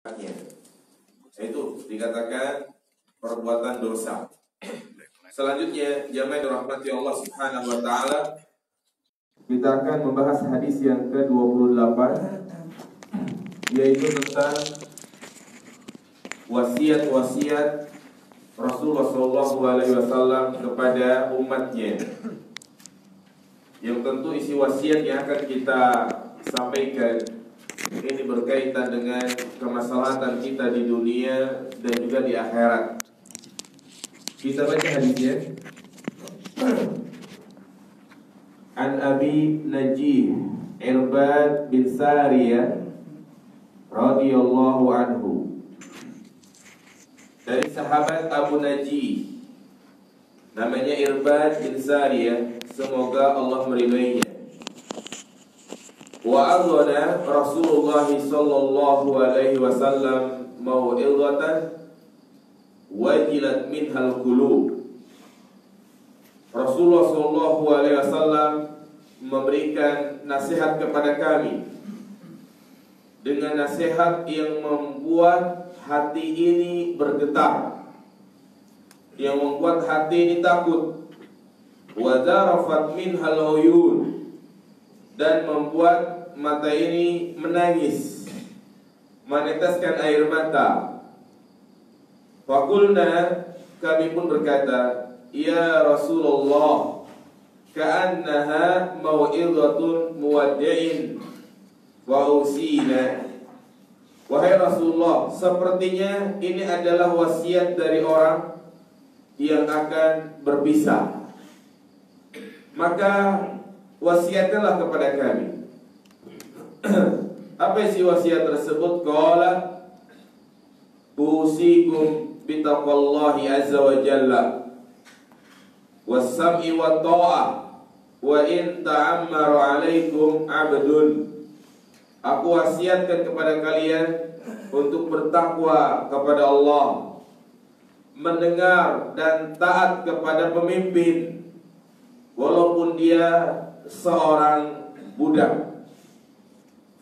Itu dikatakan perbuatan dosa. Selanjutnya, jamaah dirahmati Allah Subhanahu wa taala, kita akan membahas hadis yang ke-28, yaitu tentang wasiat-wasiat Rasulullah SAW kepada umatnya. Yang tentu isi wasiat yang akan kita sampaikan ini berkaitan dengan kemaslahatan kita di dunia dan juga di akhirat. Kita baca hadisnya. An Abi Najih Irbad bin Sariyah radhiyallahu anhu, dari sahabat Abu Najih, namanya Irbad bin Sariyah, semoga Allah meridainya. Wa adhana Rasulullah sallallahu alaihi wasallam mau'izatan wajilat minhal qulub. Rasulullah sallallahu alaihi wasallam memberikan nasihat kepada kami dengan nasihat yang membuat hati ini bergetar, yang membuat hati ini takut. Wa zarafat minhal uyun, dan membuat mata ini menangis, meneteskan air mata. Fakulna, kami pun berkata, ya Rasulullah, ka'annaha mau'izatun muwaddi'in wa usina. Wahai Rasulullah, sepertinya ini adalah wasiat dari orang yang akan berpisah. Maka wasiatkanlah kepada kami. Apa isi wasiat tersebut? Qala usikum bitaqwallahi azza wa jalla was-sam'i wa ta'ah wa in ta'ammara 'alaikum 'abdun. Aku wasiatkan kepada kalian untuk bertakwa kepada Allah, mendengar dan taat kepada pemimpin walaupun dia seorang budak.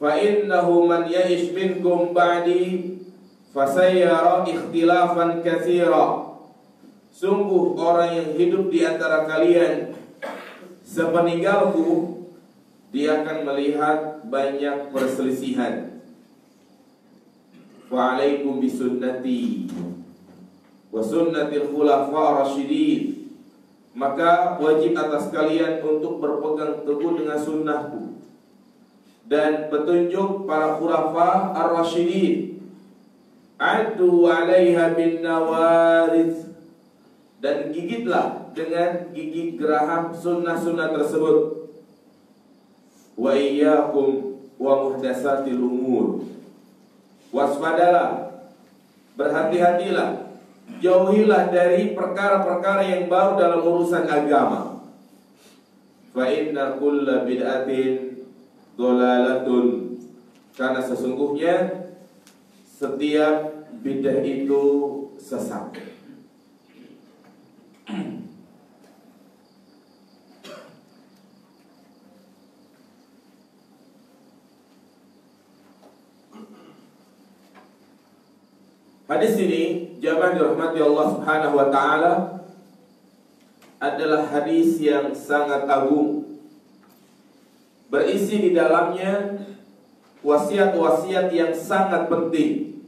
Fa innahu man ya'ish minkum ba'di fasayyara ikhtilafan katsira. Sungguh orang yang hidup di antara kalian sepeninggalku, dia akan melihat banyak perselisihan. Wa alaikum bisunnati wa sunnatil khulafa rasyidin. Maka wajib atas kalian untuk berpegang teguh dengan sunnahku dan petunjuk para khulafa ar-rasyidin. Adu 'alaiha bin nawarid, dan gigitlah dengan gigi geraham sunnah-sunnah tersebut. Wa iyyakum wa muhdatsatil umur, waspadalah, berhati-hatilah, jauhilah dari perkara-perkara yang baru dalam urusan agama. Fa inna kulla bid'atin dhalalatun, karena sesungguhnya setiap bidah itu sesat. Hadis ini, jamaah dirahmati Allah Subhanahu wa taala, adalah hadis yang sangat agung. Berisi di dalamnya wasiat-wasiat yang sangat penting,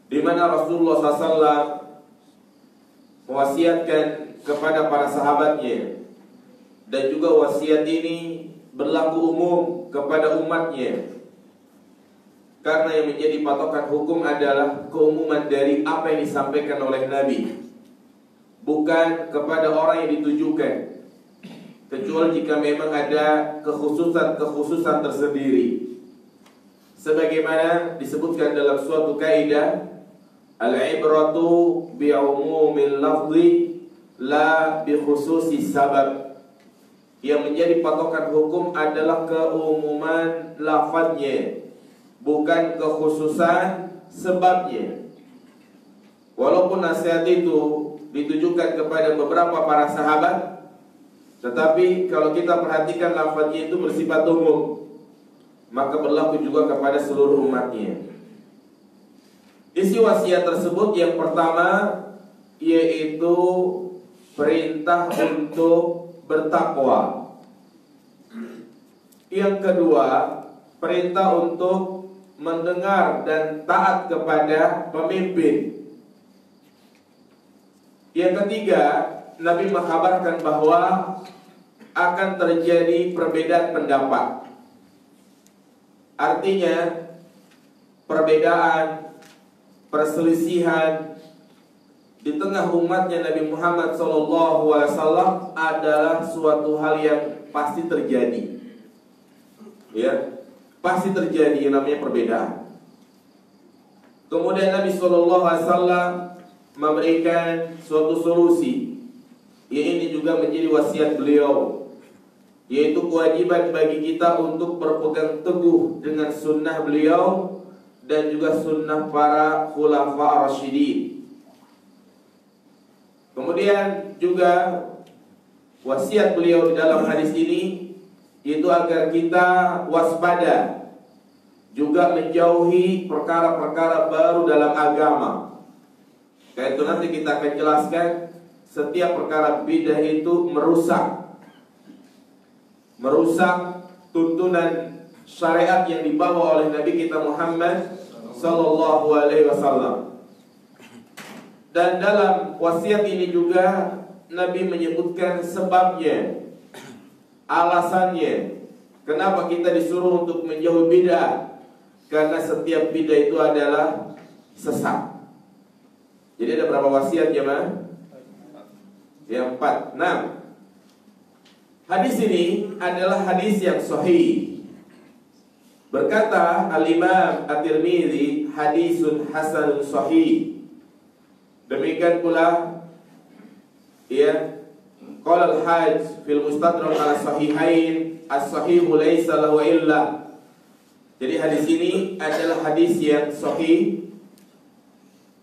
di mana Rasulullah SAW mewasiatkan kepada para sahabatnya, dan juga wasiat ini berlaku umum kepada umatnya, karena yang menjadi patokan hukum adalah keumuman dari apa yang disampaikan oleh Nabi, bukan kepada orang yang ditujukan, kecuali jika memang ada kekhususan tersendiri. Sebagaimana disebutkan dalam suatu kaidah, al-ibratu bi'umumil lafzi la bi khususi sabab. Yang menjadi patokan hukum adalah keumuman lafadznya, bukan kekhususan sebabnya. Walaupun nasihat itu ditujukan kepada beberapa para sahabat, tetapi kalau kita perhatikan lafadznya itu bersifat umum, maka berlaku juga kepada seluruh umatnya. Isi wasiat tersebut yang pertama yaitu perintah untuk bertakwa. Yang kedua, perintah untuk mendengar dan taat kepada pemimpin. Yang ketiga, Nabi mengkabarkan bahwa akan terjadi perbedaan pendapat. Artinya, perbedaan, perselisihan di tengah umatnya Nabi Muhammad SAW adalah suatu hal yang pasti terjadi. Ya, pasti terjadi yang namanya perbedaan. Kemudian Nabi SAW memberikan suatu solusi, yang ini juga menjadi wasiat beliau, yaitu kewajiban bagi kita untuk berpegang teguh dengan sunnah beliau dan juga sunnah para khulafa ar-rasyidin. Kemudian juga wasiat beliau di dalam hadis ini yaitu agar kita waspada, juga menjauhi perkara-perkara baru dalam agama. Karena itu nanti kita akan jelaskan, setiap perkara bidah itu merusak tuntunan syariat yang dibawa oleh Nabi kita Muhammad sallallahu alaihi wasallam. Dan dalam wasiat ini juga Nabi menyebutkan sebabnya, alasannya kenapa kita disuruh untuk menjauhi bid'ah. Karena setiap bid'ah itu adalah sesat. Jadi ada berapa wasiat jemaah? Yang 4. Nah, hadis ini adalah hadis yang sahih. Berkata Al-Imam At-Tirmidzi, hadisun hasanun sahih. Demikian pula ya, qala al-Hajj fil Mustadrak ala sahihain, as-sahihu laisa lahu illa. Jadi hadis ini adalah hadis yang sahih.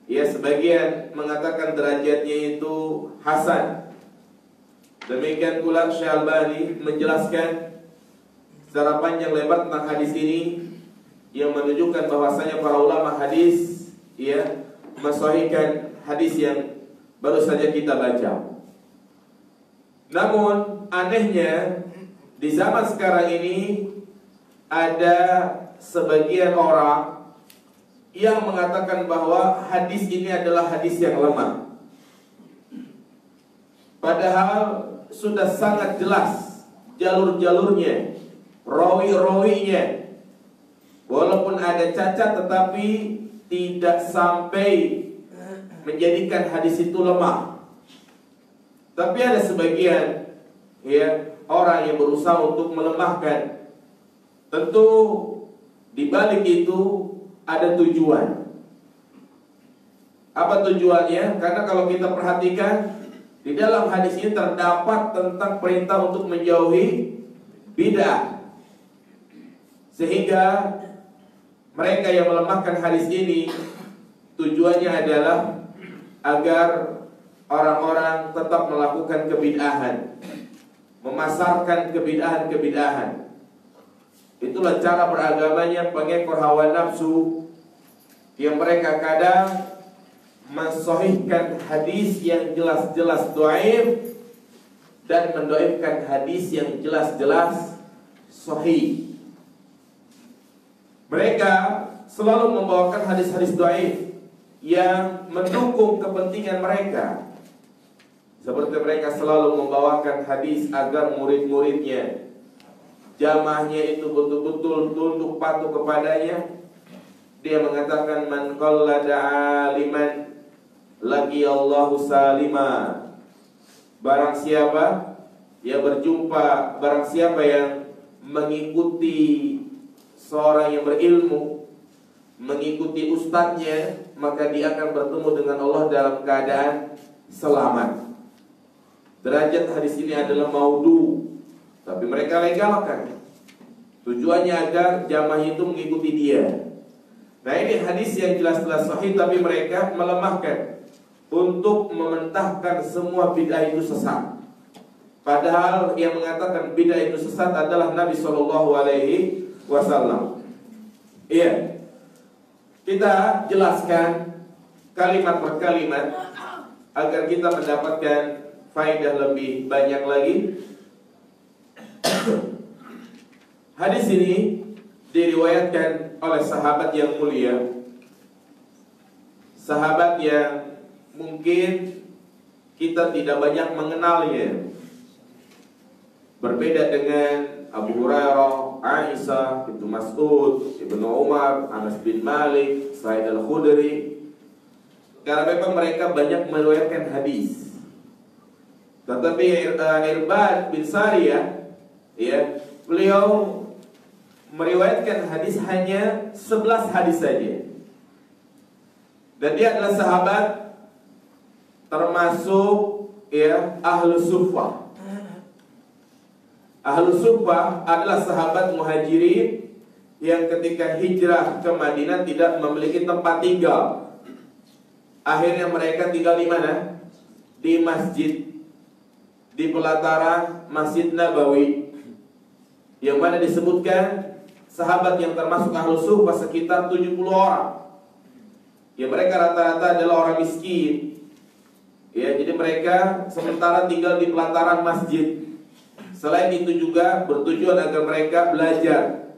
Ya, sebagian mengatakan derajatnya itu hasan. Demikian pula Syekh Albani menjelaskan secara panjang lebar tentang hadis ini, yang menunjukkan bahwasanya para ulama hadis ya mensahihkan hadis yang baru saja kita baca. Namun anehnya di zaman sekarang ini ada sebagian orang yang mengatakan bahwa hadis ini adalah hadis yang lemah. Padahal sudah sangat jelas jalur-jalurnya, rawi-rawinya. Walaupun ada cacat tetapi tidak sampai menjadikan hadis itu lemah. Tapi ada sebagian ya orang yang berusaha untuk melemahkan. Tentu di balik itu ada tujuan. Apa tujuannya? Karena kalau kita perhatikan di dalam hadis ini terdapat tentang perintah untuk menjauhi bid'ah. Sehingga mereka yang melemahkan hadis ini tujuannya adalah agar orang-orang tetap melakukan kebid'ahan, memasarkan kebid'ahan. Itulah cara beragamanya pengekor hawa nafsu, yang mereka kadang mensahihkan hadis yang jelas-jelas dhaif dan mendoifkan hadis yang jelas-jelas sahih. Mereka selalu membawakan hadis-hadis dhaif yang mendukung kepentingan mereka. Seperti mereka selalu membawakan hadis agar murid-muridnya, jamaahnya itu betul-betul tunduk patuh kepadanya. Dia mengatakan, man qallada aliman lagi Allahu salima. Barang siapa yang berjumpa, barang siapa yang mengikuti seorang yang berilmu, mengikuti ustadznya, maka dia akan bertemu dengan Allah dalam keadaan selamat. Derajat hadis ini adalah maudhu, tapi mereka legalkan. Tujuannya agar jamaah itu mengikuti dia. Nah, ini hadis yang jelas-jelas sahih, tapi mereka melemahkan untuk mementahkan semua bid'ah itu sesat. Padahal yang mengatakan bid'ah itu sesat adalah Nabi SAW. Iya. kita jelaskan kalimat per kalimat agar kita mendapatkan faedah lebih banyak lagi. Hadis ini diriwayatkan oleh sahabat yang mulia, sahabat yang mungkin kita tidak banyak mengenalnya. Berbeda dengan Abu Hurairah, Aisyah, Ibnu Mas'ud, Ibnu Umar, Anas bin Malik, Sa'id al-Khudri. Karena memang mereka banyak meriwayatkan hadis. Tetapi Irbad bin Sariyah, ya, beliau meriwayatkan hadis hanya 11 hadis saja. Dan dia adalah sahabat termasuk, ya, Ahlus Suffah. Ahlus Suffah adalah sahabat muhajirin yang ketika hijrah ke Madinah tidak memiliki tempat tinggal. Akhirnya mereka tinggal di mana? Di masjid, di pelataran Masjid Nabawi, yang mana disebutkan sahabat yang termasuk Ahlus Suffah sekitar 70 orang. Ya, mereka rata-rata adalah orang miskin. Ya, jadi mereka sementara tinggal di pelataran masjid. Selain itu juga bertujuan agar mereka belajar,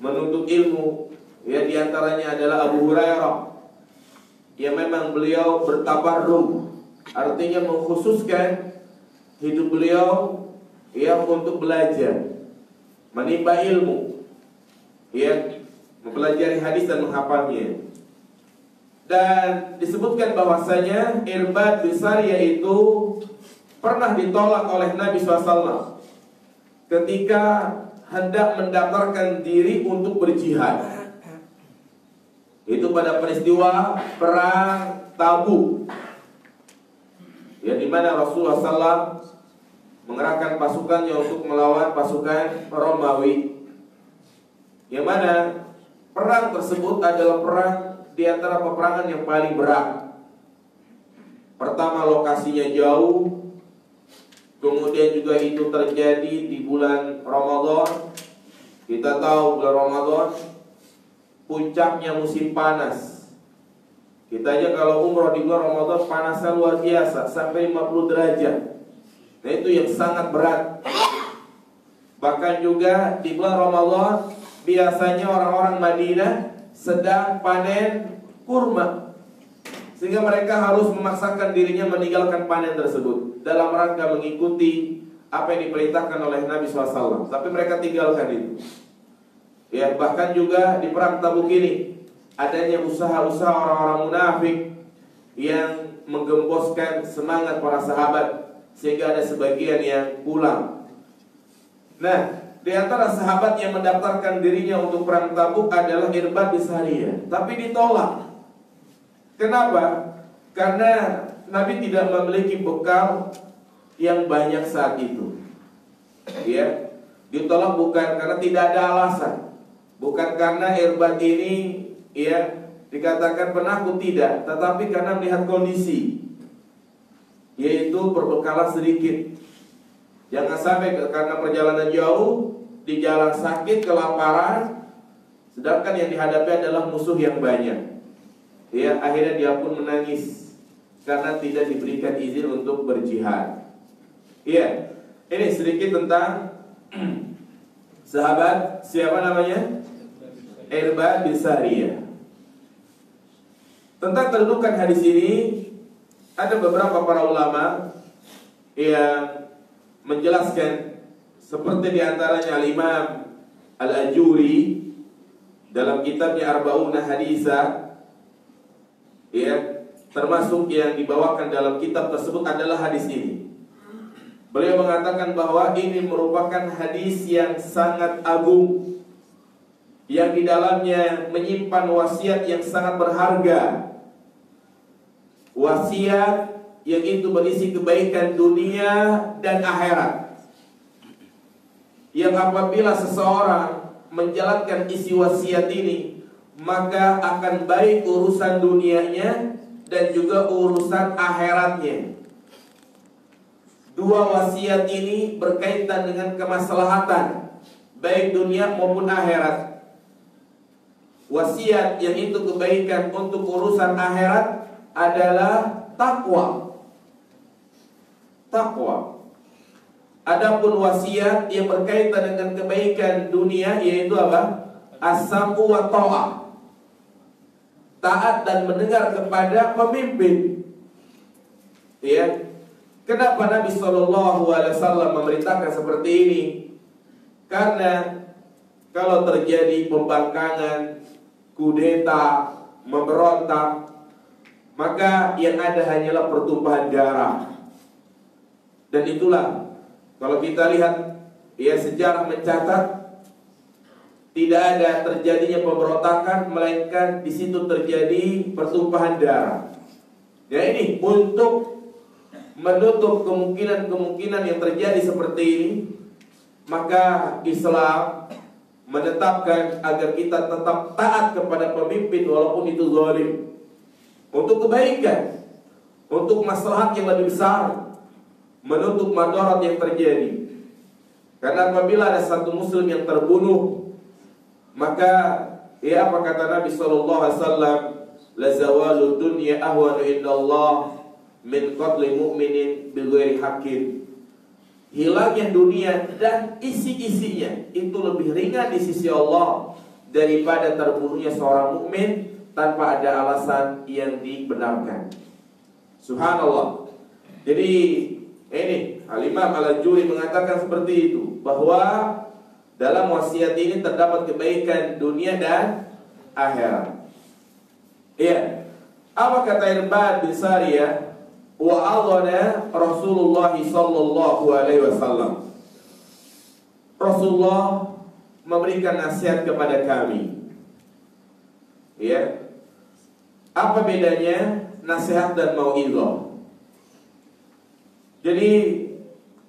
menuntut ilmu. Ya, diantaranya adalah Abu Hurairah, yang memang beliau bertabarruk, artinya mengkhususkan hidup beliau yang untuk belajar, menimba ilmu, ya, mempelajari hadis dan menghafalnya. Dan disebutkan bahwasanya Irbad bin Sariyah itu pernah ditolak oleh Nabi SAW ketika hendak mendaftarkan diri untuk berjihad. Itu pada peristiwa perang Tabuk, ya, di mana Rasulullah SAW mengerahkan pasukannya untuk melawan pasukan Romawi. Yang mana perang tersebut adalah perang di antara peperangan yang paling berat. Pertama, lokasinya jauh. Kemudian juga itu terjadi di bulan Ramadan. Kita tahu bulan Ramadan puncaknya musim panas. Kita aja kalau umroh di bulan Ramadan panasnya luar biasa, sampai 50 derajat. Nah, itu yang sangat berat. Bahkan juga di bulan Ramadan biasanya orang-orang Madinah sedang panen kurma, sehingga mereka harus memaksakan dirinya meninggalkan panen tersebut dalam rangka mengikuti apa yang diperintahkan oleh Nabi SAW. Tapi mereka tinggalkan itu. Ya, bahkan juga di perang Tabuk ini adanya usaha-usaha orang-orang munafik yang menggemboskan semangat para sahabat, sehingga ada sebagian yang pulang. Nah, di antara sahabat yang mendaftarkan dirinya untuk perang Tabuk adalah Irbad bin Sariyah, tapi ditolak. Kenapa? Karena Nabi tidak memiliki bekal yang banyak saat itu. Ya, ditolak bukan karena tidak ada alasan, bukan karena Irbad ini, ya, dikatakan penakut, tidak, tetapi karena melihat kondisi, yaitu berbekalan sedikit. Jangan sampai karena perjalanan jauh, di jalan sakit, kelaparan, sedangkan yang dihadapi adalah musuh yang banyak. Ya, akhirnya dia pun menangis karena tidak diberikan izin untuk berjihad. Ya, ini sedikit tentang sahabat, siapa namanya? Irbad bin Sariyah. Tentang kedudukan hadis ini, ada beberapa para ulama yang menjelaskan, seperti diantaranya Al-Imam Al-Ajuri dalam kitabnya Arba'una Haditha, ya, termasuk yang dibawakan dalam kitab tersebut adalah hadis ini. Beliau mengatakan bahwa ini merupakan hadis yang sangat agung, yang di dalamnya menyimpan wasiat yang sangat berharga. Wasiat yang itu berisi kebaikan dunia dan akhirat, yang apabila seseorang menjalankan isi wasiat ini, maka akan baik urusan dunianya dan juga urusan akhiratnya. Dua wasiat ini berkaitan dengan kemaslahatan baik dunia maupun akhirat. wasiat yang itu kebaikan untuk urusan akhirat adalah takwa. Takwa. Adapun wasiat yang berkaitan dengan kebaikan dunia yaitu apa? As-sam'u wa ta'ah. Taat dan mendengar kepada pemimpin. Ya. Kenapa Nabi SAW memerintahkan seperti ini? Karena kalau terjadi pembangkangan, kudeta, memberontak, maka yang ada hanyalah pertumpahan darah. Dan itulah, kalau kita lihat, ya sejarah mencatat tidak ada terjadinya pemberontakan, melainkan di situ terjadi pertumpahan darah. Ya ini untuk menutup kemungkinan-kemungkinan yang terjadi seperti ini, maka Islam menetapkan agar kita tetap taat kepada pemimpin walaupun itu zalim, untuk kebaikan, untuk maslahat yang lebih besar, menutup madarat yang terjadi. Karena apabila ada satu muslim yang terbunuh, maka ya apa kata Nabi SAW, la zawalud dunya ahwanu indallah min qatli mu'minin bighairi haqqin. Hilangnya dunia dan isi-isinya itu lebih ringan di sisi Allah daripada terbunuhnya seorang mukmin tanpa ada alasan yang dibenarkan. Subhanallah. Jadi ini Al-Imam Al-Ajuri mengatakan seperti itu, bahwa dalam wasiat ini terdapat kebaikan dunia dan akhirat. Iya. Apa kata Irbad bin Sariyah? Wa'adhana Rasulullah sallallahu alaihi wasallam. Rasulullah memberikan nasihat kepada kami. Ya. Apa bedanya nasihat dan mau'izah? Jadi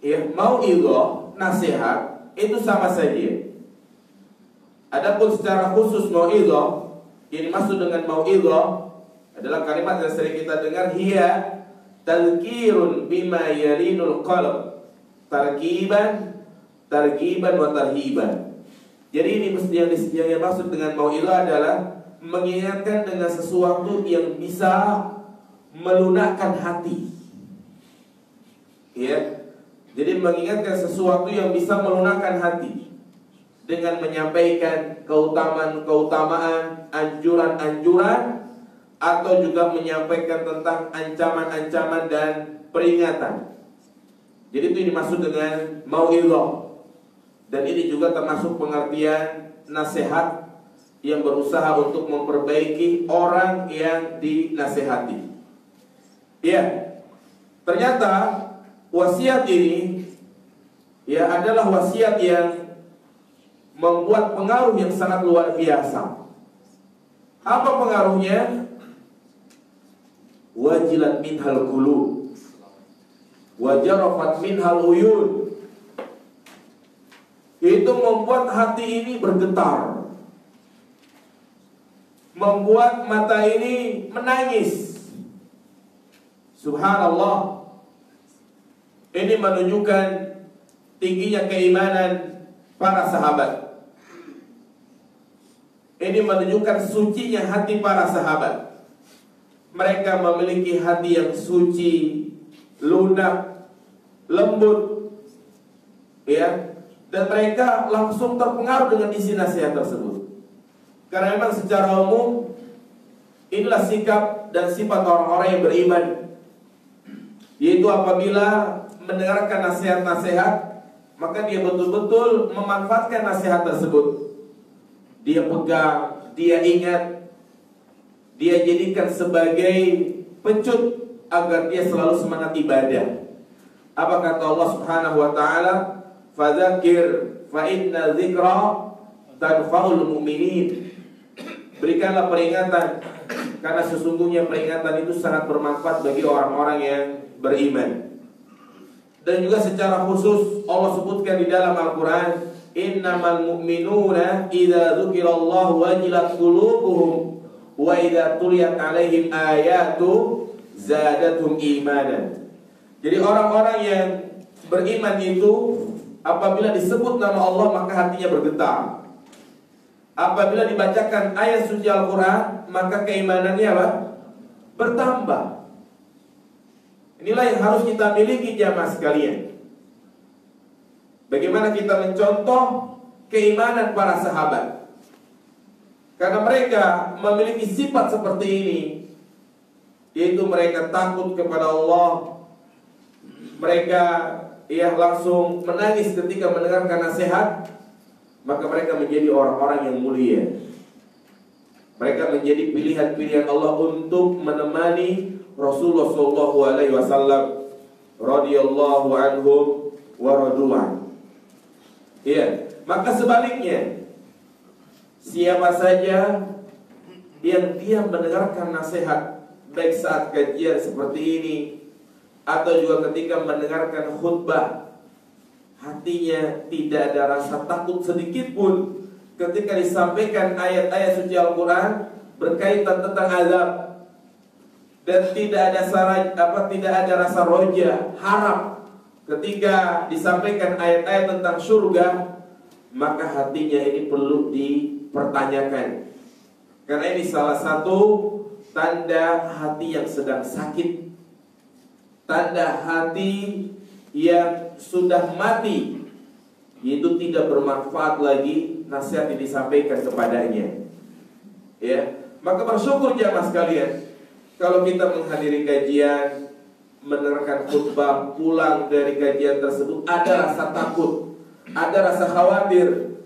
ya, mau'izah, nasihat itu sama saja. Adapun secara khusus mau'izah, yang dimaksud dengan mau'izah adalah kalimat yang sering kita dengar, hiya tadhkirun bima yalinul qalb targiban wa tarhiban. Jadi ini yang dimaksud dengan mau'izah adalah mengingatkan dengan sesuatu yang bisa melunakkan hati. Ya. Jadi mengingatkan sesuatu yang bisa melunakkan hati dengan menyampaikan keutamaan-keutamaan, anjuran-anjuran, atau juga menyampaikan tentang ancaman-ancaman dan peringatan. Jadi itu dimaksud dengan mau'izah. Dan ini juga termasuk pengertian nasihat yang berusaha untuk memperbaiki orang yang dinasehati. Ya, ternyata wasiat ini ya adalah wasiat yang membuat pengaruh yang sangat luar biasa. Apa pengaruhnya? Wajilat minhal qulub wa jarafat minhal uyun. Itu membuat hati ini bergetar, membuat mata ini menangis. Subhanallah. Ini menunjukkan tingginya keimanan para sahabat. Ini menunjukkan sucinya hati para sahabat. Mereka memiliki hati yang suci, lunak, lembut, ya. Dan mereka langsung terpengaruh dengan isi nasihat tersebut. Karena memang secara umum inilah sikap dan sifat orang-orang yang beriman, yaitu apabila mendengarkan nasihat-nasihat, maka dia betul-betul memanfaatkan nasihat tersebut. Dia pegang, dia ingat, dia jadikan sebagai pencut agar dia selalu semangat ibadah. Apa kata Allah Subhanahu wa taala? Fadzakir fa inna dzikra tanfa'ul mu'minin. Berikanlah peringatan, karena sesungguhnya peringatan itu sangat bermanfaat bagi orang-orang yang beriman. Dan juga secara khusus Allah sebutkan di dalam Al-Quran, innamal mu'minuna idza dzukirallahu wajilat qulubuhum wa idza tuliyat alaihim ayatu zadatuhum imanan. Jadi orang-orang yang beriman itu apabila disebut nama Allah maka hatinya bergetar. Apabila dibacakan ayat suci Al-Quran, maka keimanannya apa? Bertambah. Inilah yang harus kita miliki jamaah sekalian. Bagaimana kita mencontoh keimanan para sahabat, karena mereka memiliki sifat seperti ini, yaitu mereka takut kepada Allah. Mereka langsung menangis ketika mendengarkan nasihat. Maka mereka menjadi orang-orang yang mulia. Mereka menjadi pilihan-pilihan Allah untuk menemani Rasulullah SAW radhiyallahu anhum wa radu'an. Iya, maka sebaliknya, siapa saja yang diam mendengarkan nasihat, baik saat kajian seperti ini atau juga ketika mendengarkan khutbah, hatinya tidak ada rasa takut sedikit pun ketika disampaikan ayat-ayat suci Al-Quran berkaitan tentang azab, dan tidak ada rasa roja, harap ketika disampaikan ayat-ayat tentang surga, maka hatinya ini perlu dipertanyakan. Karena ini salah satu tanda hati yang sedang sakit, tanda hati yang sudah mati, yaitu tidak bermanfaat lagi nasihat yang disampaikan kepadanya. Ya, maka bersyukur jamaah sekalian, kalau kita menghadiri kajian, mendengarkan khutbah, pulang dari kajian tersebut ada rasa takut, ada rasa khawatir.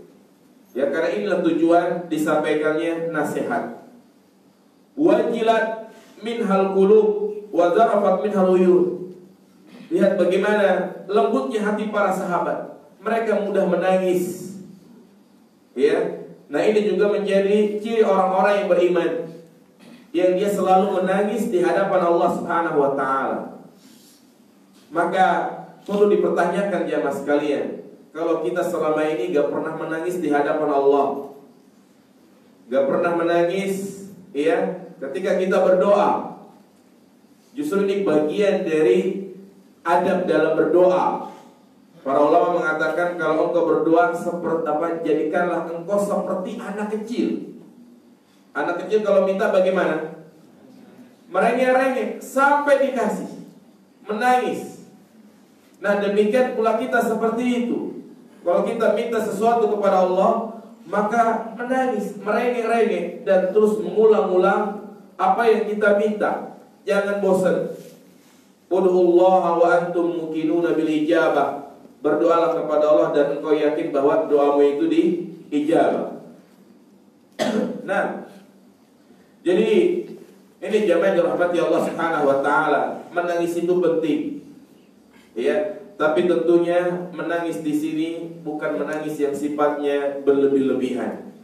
Ya, karena inilah tujuan disampaikannya nasihat. Wajilat minhal qulub wa zarafat minhal uyun. Lihat bagaimana lembutnya hati para sahabat. Mereka mudah menangis. Ya. Nah, ini juga menjadi ciri orang-orang yang beriman, yang dia selalu menangis di hadapan Allah Subhanahu wa taala. Maka perlu dipertanyakan jamaah sekalian, kalau kita selama ini gak pernah menangis di hadapan Allah, gak pernah menangis ya ketika kita berdoa. Justru ini bagian dari adab dalam berdoa. Para ulama mengatakan kalau engkau berdoa jadikanlah engkau seperti anak kecil. Anak kecil kalau minta bagaimana? Merengek-rengek sampai dikasih, menangis. Nah, demikian pula kita seperti itu. Kalau kita minta sesuatu kepada Allah, maka menangis, merengek-rengek, dan terus mengulang-ulang apa yang kita minta. Jangan bosan. Ud'ullaha wa antum muqinuna bil ijabah. Berdoalah kepada Allah dan engkau yakin bahwa doamu itu diijabah. Nah, jadi ini jamaah dirahmati Allah Subhanahu wa taala, menangis itu penting. Ya, tapi tentunya menangis di sini bukan menangis yang sifatnya berlebih-lebihan.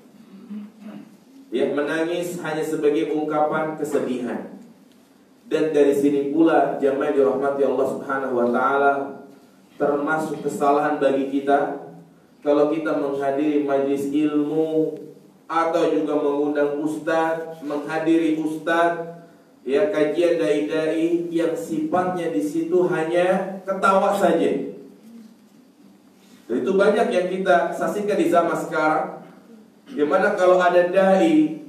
Ya, menangis hanya sebagai ungkapan kesedihan. Dan dari sini pula jamaah dirahmati Allah Subhanahu wa taala, termasuk kesalahan bagi kita kalau kita menghadiri majelis ilmu atau juga mengundang ustaz, menghadiri ustaz, ya, kajian dai-dai yang sifatnya di situ hanya ketawa saja. Dan itu banyak yang kita saksikan di zaman sekarang, dimana kalau ada dai,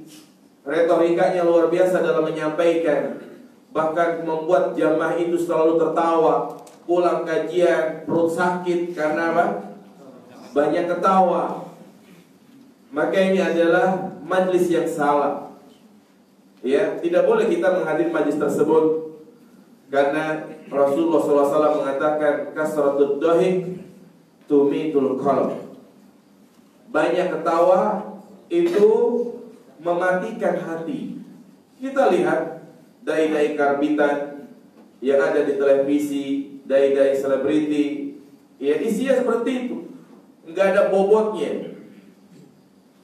retorikanya luar biasa dalam menyampaikan, bahkan membuat jamaah itu selalu tertawa. Pulang kajian perut sakit karena apa? Banyak ketawa. Maka ini adalah majlis yang salah. Ya, tidak boleh kita menghadiri majlis tersebut, karena Rasulullah SAW mengatakan kasratud dhahik tumitul qalb. Banyak ketawa itu mematikan hati. Kita lihat dai-dai karbitan yang ada di televisi, dai-dai selebriti, ya, isinya seperti itu, nggak ada bobotnya.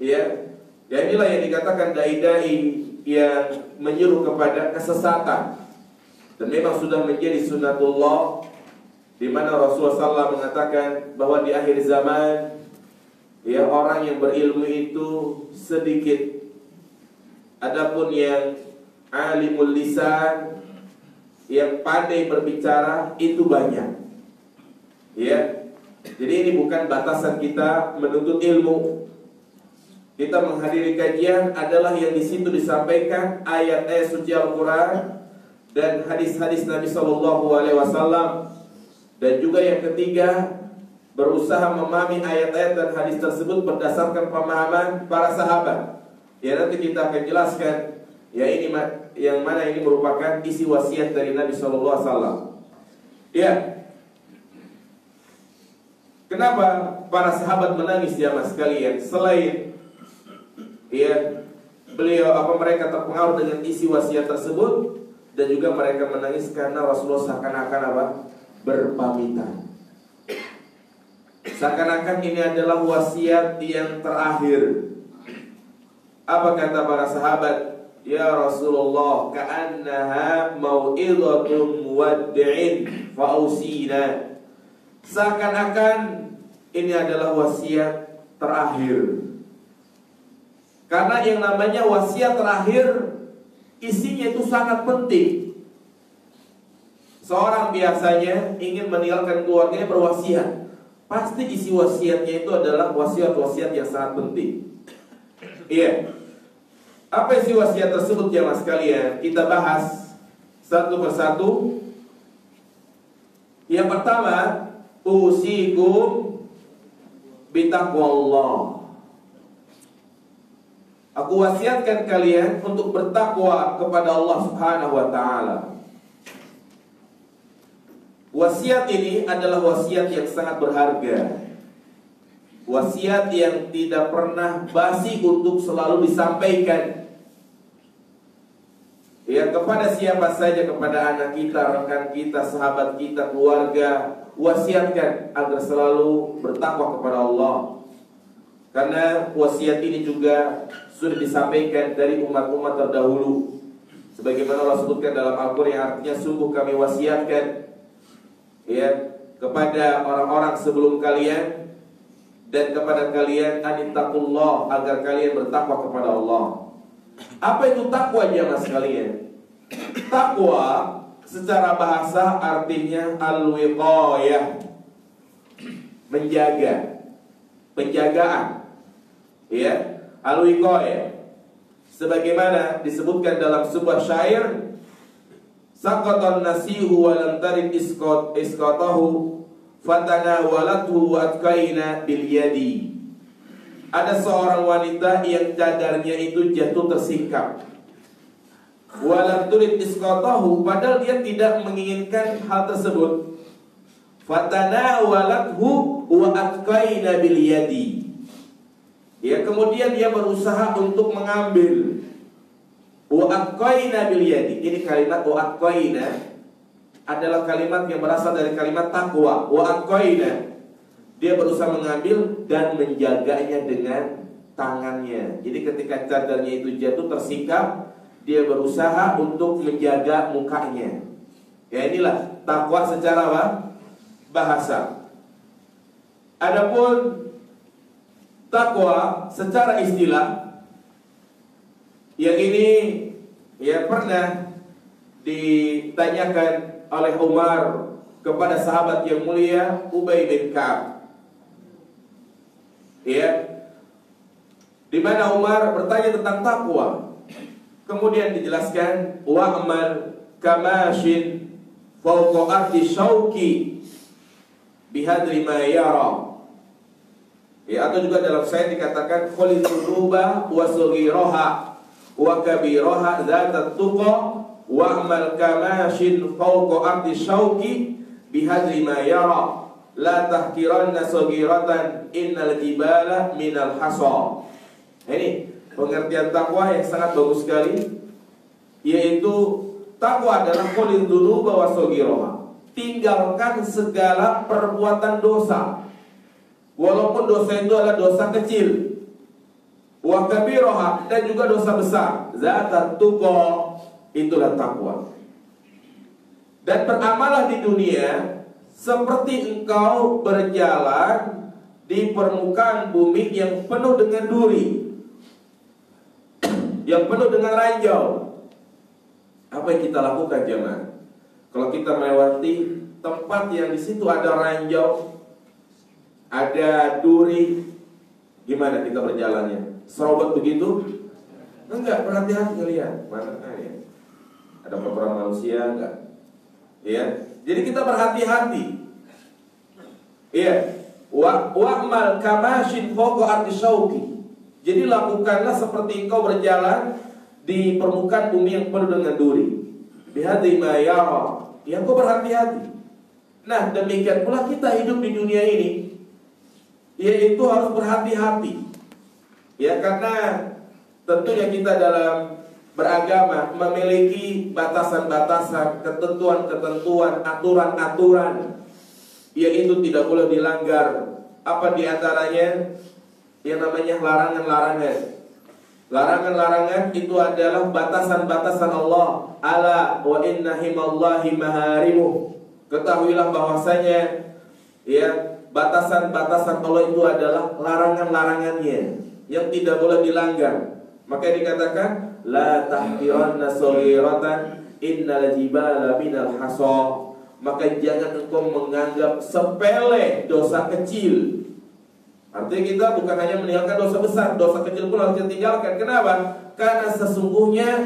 Ya, dan inilah yang dikatakan dai-dai yang menyuruh kepada kesesatan. Dan memang sudah menjadi sunnatullah, di mana Rasulullah SAW mengatakan bahwa di akhir zaman, ya, orang yang berilmu itu sedikit. Adapun yang alimul lisan, yang pandai berbicara, itu banyak. Ya, jadi ini bukan batasan kita menuntut ilmu. kita menghadiri kajian adalah yang di situ disampaikan ayat-ayat suci Al-Quran dan hadis-hadis Nabi Shallallahu Alaihi Wasallam. Dan juga yang ketiga, berusaha memahami ayat-ayat dan hadis tersebut berdasarkan pemahaman para sahabat. Ya, nanti kita akan jelaskan ya ini yang mana ini merupakan isi wasiat dari Nabi Shallallahu Alaihi Wasallam. Ya, kenapa para sahabat menangis ya mas sekalian? Selain ya beliau mereka terpengaruh dengan isi wasiat tersebut, dan juga mereka menangis karena Rasulullah seakan-akan berpamitan. Seakan-akan ini adalah wasiat yang terakhir. Apa kata para sahabat? Ya Rasulullah, ka'annaha mau'idhatun muwaddi'in fa'usina. Seakan-akan ini adalah wasiat terakhir. Karena yang namanya wasiat terakhir, isinya itu sangat penting. Seorang biasanya ingin meninggalkan keluarganya berwasiat. Pasti isi wasiatnya itu adalah wasiat-wasiat yang sangat penting. Iya. Apa isi wasiat tersebut ya mas sekalian? Kita bahas satu persatu. Yang pertama, usikum bitaqwallah. Aku wasiatkan kalian untuk bertakwa kepada Allah Subhanahu wa ta'ala. Wasiat ini adalah wasiat yang sangat berharga. Wasiat yang tidak pernah basi untuk selalu disampaikan. Ya, kepada siapa saja, kepada anak kita, rekan kita, sahabat kita, keluarga, wasiatkan agar selalu bertakwa kepada Allah. Karena wasiat ini juga sudah disampaikan dari umat-umat terdahulu. Sebagaimana Allah sebutkan dalam Al-Quran yang artinya sungguh kami wasiatkan ya kepada orang-orang sebelum kalian dan kepada kalian anittaqullah, agar kalian bertakwa kepada Allah. Apa itu takwa jemaah sekalian? Takwa secara bahasa artinya al-wiqayah, menjaga, penjagaan. Ya, al-wiqayah. Sebagaimana disebutkan dalam sebuah syair, saqatan nasihu wa lam tarid isqatahu fatanawalathu wa atqaina bil yadi. Ada seorang wanita yang cadarnya itu jatuh tersingkap. Wa lam turid isqatahu, padahal dia tidak menginginkan hal tersebut. Fatanawalathu wa atqaina bil yadi. Ya, kemudian dia berusaha untuk mengambil. Wa atqaina bil yadi. Ini kalimat wa atqaina adalah kalimat yang berasal dari kalimat takwa. Wa atqaina, dia berusaha mengambil dan menjaganya dengan tangannya. Jadi ketika cadarnya itu jatuh tersingkap, dia berusaha untuk menjaga mukanya. Ya, inilah takwa secara bahasa. Adapun takwa secara istilah, yang ini ya pernah ditanyakan oleh Umar kepada sahabat yang mulia Ubay bin Ka'ab. Ya, di mana Umar bertanya tentang takwa. Kemudian dijelaskan wa'mal kamashin fawqa ardi syauki bihadri ma yara. Ya, atau juga dalam sayat dikatakan khulil dunuba wa sughiraha wa kabiraha zatat tuqa wa'mal kamashin fawqa ardi syauki bihadri ma yara la tahkiranna saghiratan innal jibala minal hasa. Ini pengertian takwa yang sangat bagus sekali, yaitu takwa adalah khulil dunuba wa sughiraha, tinggalkan segala perbuatan dosa walaupun dosa itu adalah dosa kecil, wa kabiraha, dan juga dosa besar, zatat tuqa, itulah takwa. Dan beramalah di dunia seperti engkau berjalan di permukaan bumi yang penuh dengan duri, yang penuh dengan ranjau. Apa yang kita lakukan jemaah? Kalau kita melewati tempat yang di situ ada ranjau, ada duri, gimana kita berjalannya? serobot begitu? Enggak, berhati-hati ngelihat mana ya. Ada kotoran manusia enggak? Ya. Jadi kita berhati-hati. Iya. Wa'mal kamashin fawqa ardi syauqi. Jadi lakukanlah seperti engkau berjalan di permukaan bumi yang penuh dengan duri. Bihadzi ma yara. Ya, engkau berhati-hati. Nah, demikian pula kita hidup di dunia ini, yaitu harus berhati-hati. Ya, karena tentunya kita dalam beragama memiliki batasan-batasan, ketentuan-ketentuan, aturan-aturan, yaitu tidak boleh dilanggar. Apa diantaranya? Yang namanya larangan-larangan. Larangan-larangan itu adalah batasan-batasan Allah. Ala wa inna himallahi maharimuh. Ketahuilah bahwasanya ya, batasan-batasan Allah itu adalah larangan-larangannya yang tidak boleh dilanggar. Maka dikatakan la tahqiranna saghiratan innal jibala minal hasa. Maka jangan engkau menganggap sepele dosa kecil. Artinya kita bukan hanya meninggalkan dosa besar, dosa kecil pun harus ditinggalkan. Kenapa? Karena sesungguhnya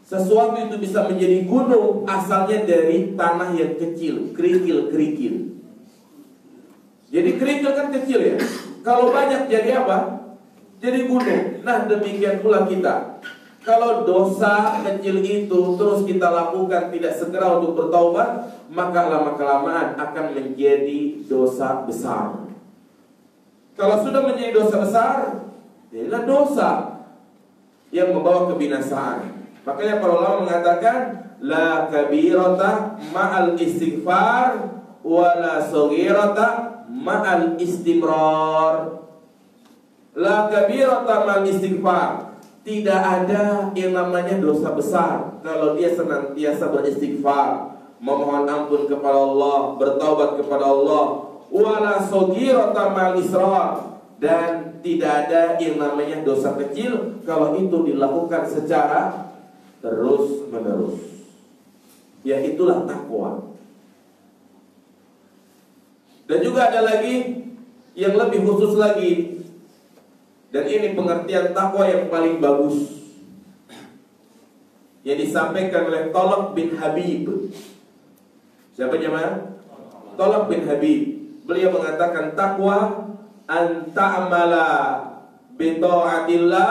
sesuatu itu bisa menjadi gunung asalnya dari tanah yang kecil, kerikil-kerikil. Jadi kerikil kan kecil ya. Kalau banyak jadi apa? Jadi gunung. Nah, demikian pula kita. Kalau dosa kecil itu terus kita lakukan, tidak segera untuk bertaubat, maka lama-kelamaan akan menjadi dosa besar. Kalau sudah menjadi dosa besar, inilah dosa yang membawa kebinasaan. Makanya para ulama mengatakan la kabirata ma'al istighfar wa la saghirata ma'al istimrar. La kabirata ma'al istighfar. Tidak ada yang namanya dosa besar kalau dia senantiasa beristighfar, memohon ampun kepada Allah, bertaubat kepada Allah. Wala saghirata ma'al israr. Dan tidak ada yang namanya dosa kecil kalau itu dilakukan secara terus menerus. Ya, itulah takwa. Dan juga ada lagi yang lebih khusus lagi. Dan ini pengertian takwa yang paling bagus, yang disampaikan oleh Talaq bin Habib. Siapa jemaah? Talaq bin Habib. Beliau mengatakan takwa an ta'amala bi ta'atillah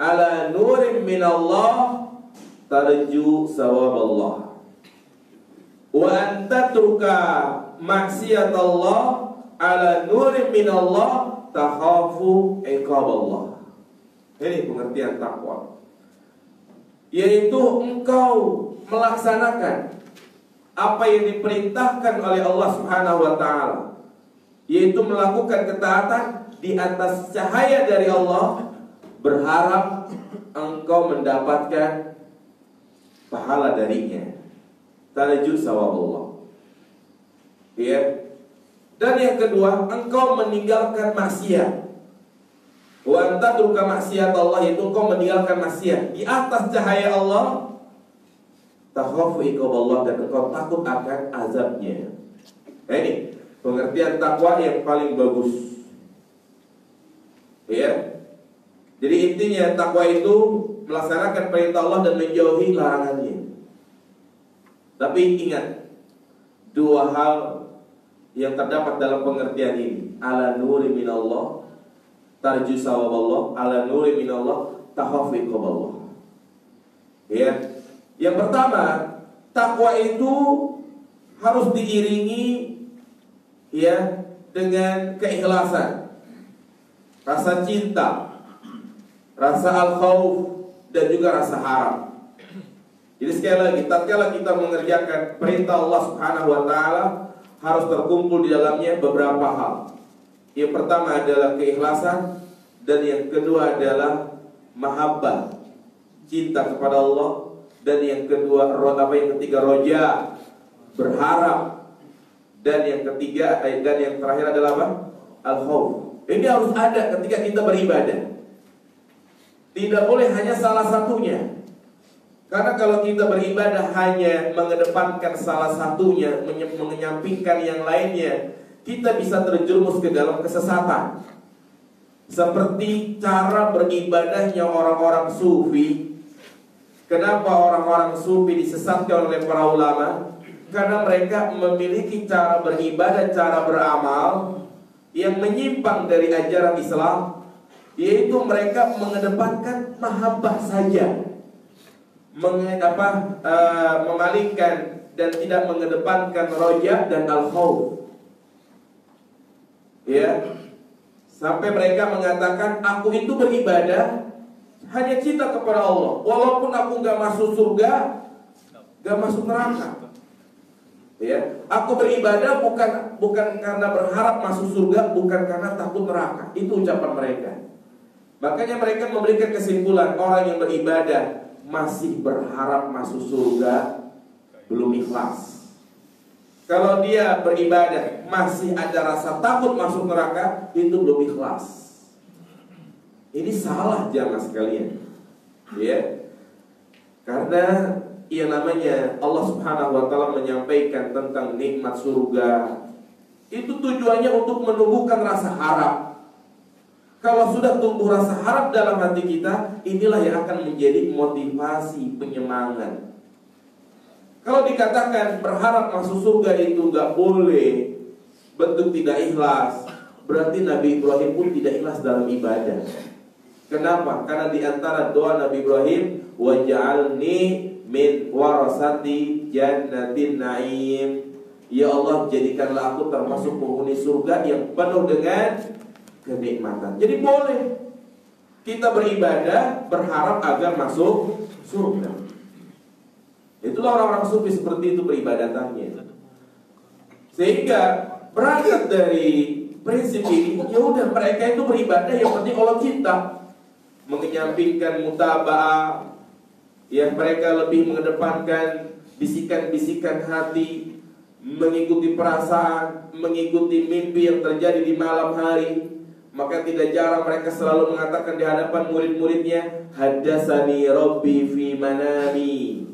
ala nurin minallah tarju sawaballah wa an tatruka maksiatallah ala nurin minallah takhafu iqaballah. Ini pengertian takwa, yaitu engkau melaksanakan apa yang diperintahkan oleh Allah Subhanahu wa taala, yaitu melakukan ketaatan di atas cahaya dari Allah, berharap engkau mendapatkan pahala darinya. Tarju sawaballah. Ya. Dan yang kedua, engkau meninggalkan maksiat. Wa anta turka maksiat Allah, yaitu engkau meninggalkan maksiat di atas cahaya Allah. Takhafu iqaballah, dan engkau takut akan azabnya. Nah, ini pengertian takwa yang paling bagus. Ya. Jadi intinya takwa itu melaksanakan perintah Allah dan menjauhi larangannya. Tapi ingat, dua hal yang terdapat dalam pengertian ini. Ala nuri minallah tarju sawaballah, ala nuri minallah takhafu iqaballah. Ya. Yang pertama, takwa itu harus diiringi ya dengan keikhlasan, rasa cinta, rasa al-khauf, dan juga rasa harap. Jadi sekali lagi, tatkala kita mengerjakan perintah Allah Subhanahu wa taala, harus terkumpul di dalamnya beberapa hal. Yang pertama adalah keikhlasan, dan yang kedua adalah mahabbah, cinta kepada Allah. Dan yang kedua, yang ketiga roja, berharap. Dan yang ketiga, dan yang terakhir adalah apa? Al-khauf. Ini harus ada ketika kita beribadah. Tidak boleh hanya salah satunya. Karena kalau kita beribadah hanya mengedepankan salah satunya, menyampingkan yang lainnya, kita bisa terjerumus ke dalam kesesatan. seperti cara beribadahnya orang-orang sufi. Kenapa orang-orang sufi disesatkan oleh para ulama? Karena mereka memiliki cara beribadah, cara beramal yang menyimpang dari ajaran Islam, yaitu mereka mengedepankan mahabbah saja, memalingkan dan tidak mengedepankan roja dan al-khauf. Ya, sampai mereka mengatakan, aku itu beribadah hanya cinta kepada Allah, walaupun aku gak masuk surga, gak masuk neraka. Ya, aku beribadah bukan karena berharap masuk surga, bukan karena takut neraka. Itu ucapan mereka. Makanya mereka memberikan kesimpulan, orang yang beribadah masih berharap masuk surga, belum ikhlas. Kalau dia beribadah masih ada rasa takut masuk neraka, itu belum ikhlas. Ini salah jamaah sekalian. Ya. Karena yang namanya Allah Subhanahu wa ta'ala menyampaikan tentang nikmat surga, itu tujuannya untuk menumbuhkan rasa harap. Kalau sudah tumbuh rasa harap dalam hati kita, inilah yang akan menjadi motivasi, penyemangat. Kalau dikatakan berharap masuk surga itu gak boleh, bentuk tidak ikhlas, berarti Nabi Ibrahim pun tidak ikhlas dalam ibadah. Kenapa? Karena di antara doa Nabi Ibrahim, waj'alni min warasati jannatin na'im. Ya Allah, jadikanlah aku termasuk penghuni surga yang penuh dengan kenikmatan. Jadi boleh kita beribadah berharap agar masuk surga. Itulah orang-orang sufi seperti itu beribadatannya. Sehingga berangkat dari prinsip ini, ya udah mereka itu beribadah yang penting Allah cinta, mengenyampingkan mutaba'ah. Yang mereka lebih mengedepankan bisikan-bisikan hati, mengikuti perasaan, mengikuti mimpi yang terjadi di malam hari. Maka tidak jarang mereka selalu mengatakan di hadapan murid-muridnya, hadatsani Rabbi fi manami,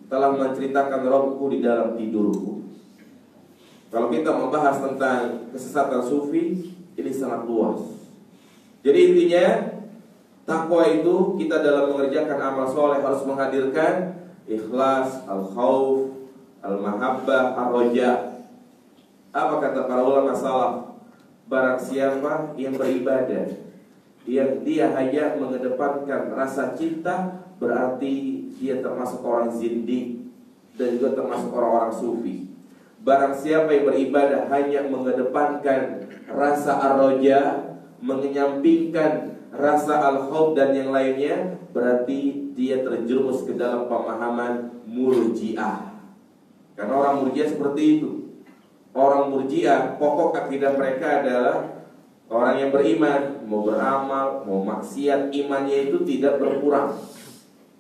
telah menceritakan Rabbku di dalam tidurku. Kalau kita membahas tentang kesesatan sufi, ini sangat luas. Jadi intinya, takwa itu kita dalam mengerjakan amal soleh harus menghadirkan ikhlas, al-khauf, al-mahabbah, ar-roja. Apa kata para ulama salaf? Barang siapa yang beribadah, yang dia hanya mengedepankan rasa cinta, berarti dia termasuk orang zindik dan juga termasuk orang-orang sufi. Barang siapa yang beribadah hanya mengedepankan rasa ar-roja, mengenyampingkan rasa al-khauf dan yang lainnya, berarti dia terjerumus ke dalam pemahaman murji'ah. Karena orang murji'ah seperti itu. Orang murji'ah, pokok akidah mereka adalah orang yang beriman, mau beramal, mau maksiat, imannya itu tidak berkurang.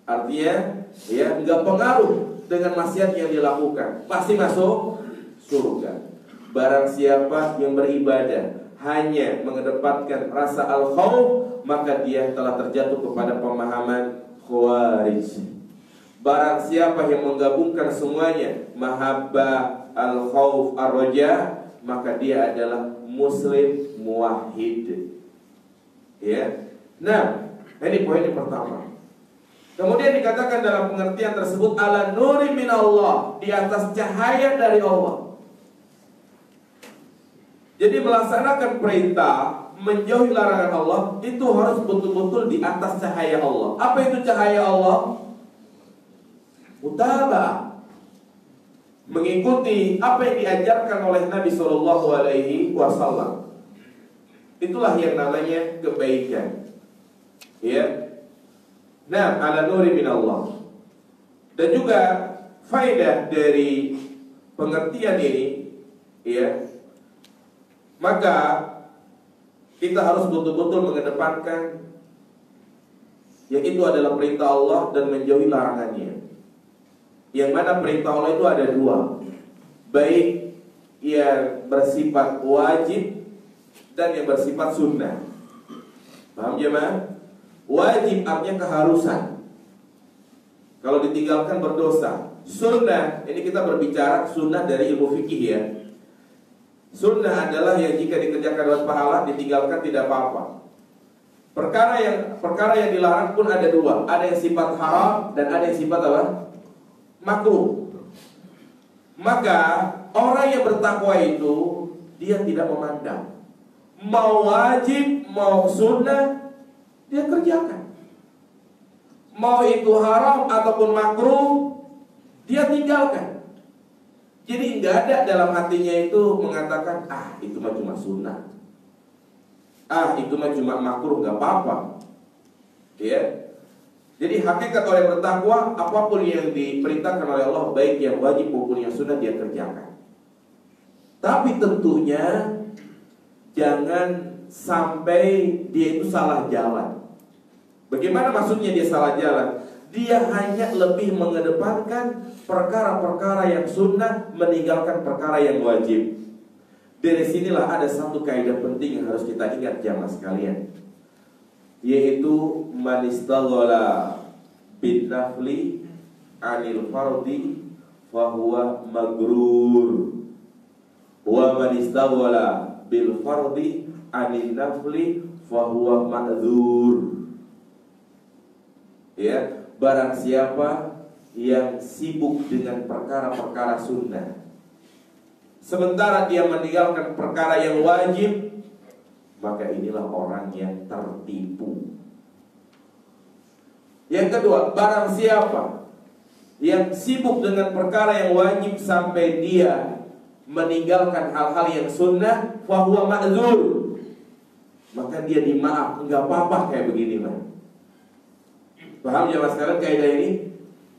Artinya, ya nggak pengaruh dengan maksiat yang dilakukan, pasti masuk surga. Barang siapa yang beribadah hanya mengedepankan rasa al-khauf, maka dia telah terjatuh kepada pemahaman khawarij. Barang siapa yang menggabungkan semuanya, mahabbah, al-khauf, ar-roja, maka dia adalah muslim muwahhid. Ya. Nah, ini poin yang pertama. Kemudian dikatakan dalam pengertian tersebut, ala nuri min Allah, di atas cahaya dari Allah. Jadi melaksanakan perintah, menjauhi larangan Allah, itu harus betul-betul di atas cahaya Allah. Apa itu cahaya Allah? Mutaba'ah, mengikuti apa yang diajarkan oleh Nabi SAW. Itulah yang namanya kebaikan. Ya. Nah, ala nuri min Allah. Dan juga faedah dari pengertian ini, ya, maka kita harus betul-betul mengedepankan yang itu adalah perintah Allah dan menjauhi larangannya. Yang mana perintah Allah itu ada dua, baik yang bersifat wajib dan yang bersifat sunnah. Paham jemaah? Wajib artinya keharusan, kalau ditinggalkan berdosa. Sunnah, ini kita berbicara sunnah dari ilmu fikih ya. Sunnah adalah yang jika dikerjakan dapat pahala, ditinggalkan tidak apa-apa. Perkara yang dilarang pun ada dua. Ada yang sifat haram dan ada yang sifat apa? Makruh. Maka orang yang bertakwa itu dia tidak memandang mau wajib, mau sunnah, dia kerjakan. Mau itu haram ataupun makruh, dia tinggalkan. Jadi nggak ada dalam hatinya itu mengatakan, itu mah cuma sunnah, itu mah cuma makruh, nggak apa-apa. Ya. Jadi hakikat orang bertakwa, apapun yang diperintahkan oleh Allah, baik yang wajib maupun yang sunnah, dia kerjakan. Tapi tentunya jangan sampai dia itu salah jalan. Bagaimana maksudnya dia salah jalan? Dia hanya lebih mengedepankan perkara-perkara yang sunnah, meninggalkan perkara yang wajib. Dari sinilah ada satu kaidah penting yang harus kita ingat jamaah sekalian, yaitu man istaghala bin nafli anil fardi fahuwa magrur, wa man istaghala bil fardi anil nafli fahuwa ma'dzur. Ya, barang siapa yang sibuk dengan perkara-perkara sunnah sementara dia meninggalkan perkara yang wajib, maka inilah orang yang tertipu. Yang kedua, barang siapa yang sibuk dengan perkara yang wajib sampai dia meninggalkan hal-hal yang sunnah, fahuwa ma'dzur, maka dia dimaaf, enggak apa-apa kayak begini, Pak. Paham ya Mas sekalian kaidah ini?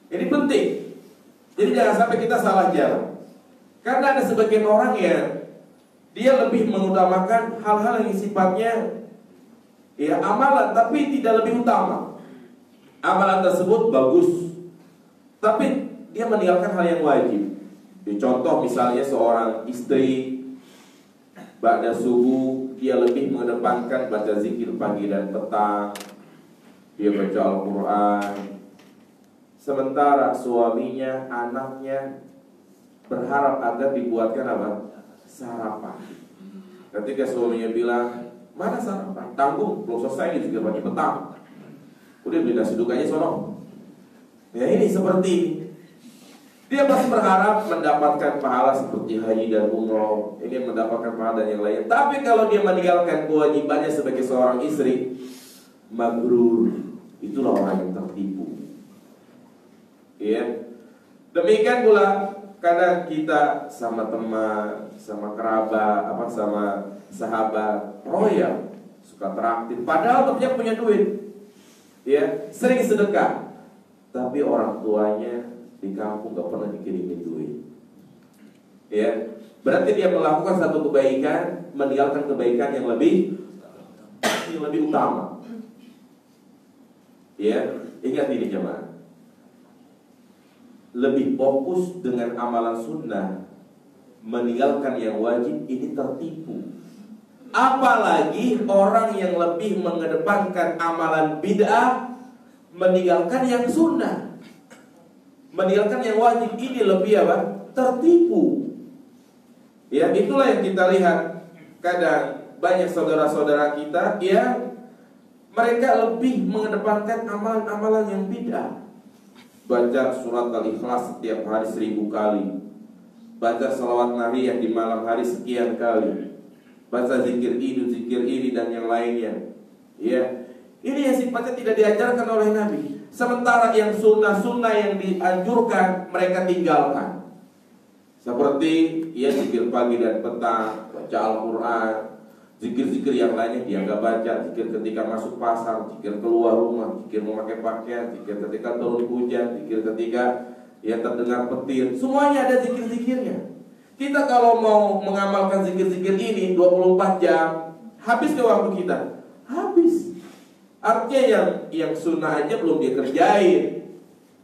Ini penting. Jadi jangan sampai kita salah jalan. Karena ada sebagian orang yang dia lebih mengutamakan hal-hal yang sifatnya ya amalan, tapi tidak lebih utama. Amalan tersebut bagus, tapi dia meninggalkan hal yang wajib. Contoh misalnya seorang istri ba'da subuh dia lebih mengedepankan baca zikir pagi dan petang, dia baca Al-Quran, sementara suaminya, anaknya berharap agar dibuatkan apa? Sarapan. Ketika suaminya bilang, mana sarapan? Tanggung, belum selesai nih zikir pagi petang. Udah beli nasi dukanya sono. Ya ini seperti ini. Dia pasti berharap mendapatkan pahala seperti haji dan umroh, ini mendapatkan pahala dan yang lain. Tapi kalau dia meninggalkan kewajibannya sebagai seorang istri, magrur, itulah orang yang tertipu. Ya. Demikian pula kadang kita sama teman, sama kerabat, sama sahabat royal suka traktir, padahal dia punya duit, ya sering sedekah, tapi orang tuanya di kampung gak pernah dikirimin duit. Ya, berarti dia melakukan satu kebaikan, meninggalkan kebaikan yang lebih utama. Ya, ingat ini jemaah. Lebih fokus dengan amalan sunnah, meninggalkan yang wajib, ini tertipu. Apalagi orang yang lebih mengedepankan amalan bid'ah, meninggalkan yang sunnah, meninggalkan yang wajib, ini lebih apa? Tertipu. Ya, itulah yang kita lihat. Kadang banyak saudara-saudara kita yang mereka lebih mengedepankan amalan-amalan yang bid'ah. Baca surat Al-Ikhlas setiap hari 1000 kali, baca salawat Nabi yang di malam hari sekian kali, baca zikir ini dan yang lainnya. Ya, ini yang sifatnya tidak diajarkan oleh Nabi. Sementara yang sunnah-sunnah yang dianjurkan mereka tinggalkan. Seperti ya zikir pagi dan petang, baca Al-Quran, zikir-zikir yang lainnya dia nggak baca. Zikir ketika masuk pasar, zikir keluar rumah, zikir memakai pakaian, zikir ketika turun hujan, zikir ketika ya terdengar petir. Semuanya ada zikir-zikirnya. Kita kalau mau mengamalkan zikir-zikir ini 24 jam, habis ke waktu kita? Habis. Artinya yang sunnah aja belum dia kerjain,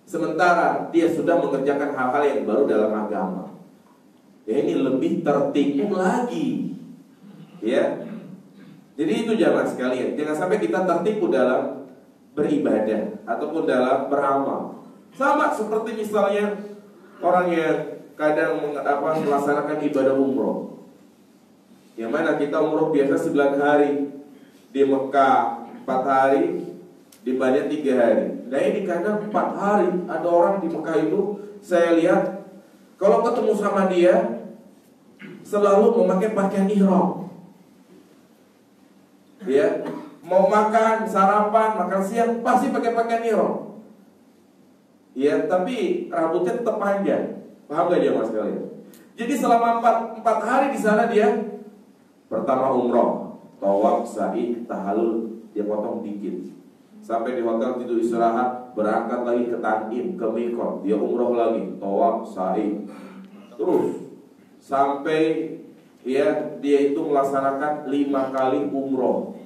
sementara dia sudah mengerjakan hal-hal yang baru dalam agama. Ya ini lebih tertipu lagi. Ya. Jadi itu jamaah sekalian, jangan sampai kita tertipu dalam beribadah ataupun dalam beramal. Sama seperti misalnya orang yang kadang melaksanakan ibadah umroh. Yang mana kita umroh biasa 9 hari di Mekah, 4 hari dibanding 3 hari. Nah ini kadang 4 hari ada orang di Mekah itu, saya lihat kalau ketemu sama dia selalu memakai pakaian ihram. Ya, mau makan, sarapan, makan siang pasti pakai pakaian ihram. Ya, tapi rambutnya tetap panjang. Paham gak jemaah sekalian? Jadi selama 4 hari di sana dia pertama umroh, tawaf, sa'i, tahallul, dia potong dikit. Sampai di hotel tidur istirahat, berangkat lagi ke Tanim, ke Mikot, dia umroh lagi, tawaf, sa'i. Terus sampai ya dia itu melaksanakan 5 kali umroh.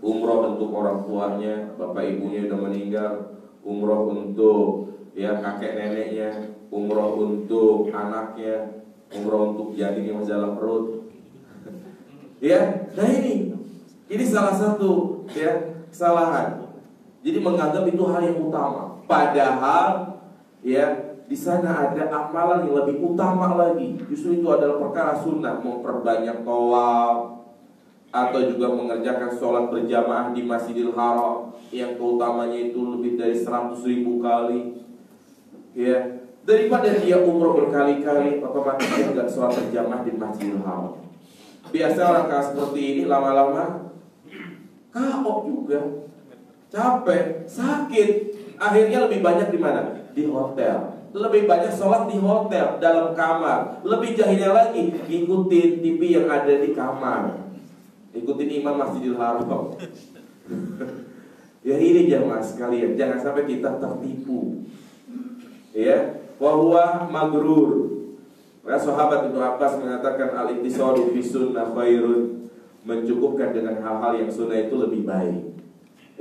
Umroh untuk orang tuanya, bapak ibunya udah meninggal, umroh untuk ya kakek neneknya, umroh untuk anaknya, umroh untuk janin yang dalam perut. Ya, nah ini salah satu ya kesalahan. Jadi menganggap itu hal yang utama. Padahal ya di sana ada amalan yang lebih utama lagi. Justru itu adalah perkara sunnah, memperbanyak tawaf atau juga mengerjakan sholat berjamaah di Masjidil Haram yang keutamanya itu lebih dari 100.000 kali. Ya, daripada dia umroh berkali-kali, otomatis dia nggak sholat berjamaah di Masjidil Haram. Biasa orang seperti ini lama-lama kapok juga, capek, sakit. Akhirnya lebih banyak di mana? Di hotel. Lebih banyak sholat di hotel, dalam kamar. Lebih jahilnya lagi, ikutin TV yang ada di kamar, ikutin imam Masjidil Haram. Ya ini jamaah sekalian, jangan sampai kita tertipu. Ya, wa huwa magrur. Sahabat Ibnu Abbas mengatakan al-ittisalu fi sunnah khairun, mencukupkan dengan hal-hal yang sunnah itu lebih baik.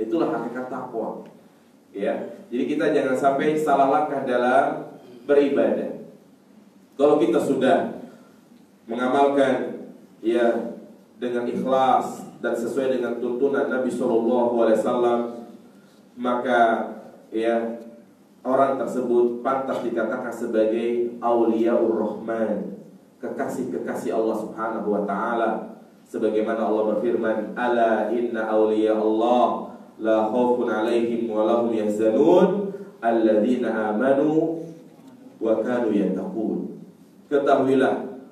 Itulah hakikat takwa. Ya, jadi kita jangan sampai salah langkah dalam beribadah. Kalau kita sudah mengamalkan ya dengan ikhlas dan sesuai dengan tuntunan Nabi SAW, maka ya orang tersebut pantas dikatakan sebagai auliyaur rahman, kekasih-kekasih Allah Subhanahu wa taala. Sebagaimana Allah berfirman, ala inna awliya Allah la khaufun alaihim wa lahum yahzanun alladzina amanu wa kanu yattaqun. Ketahuilah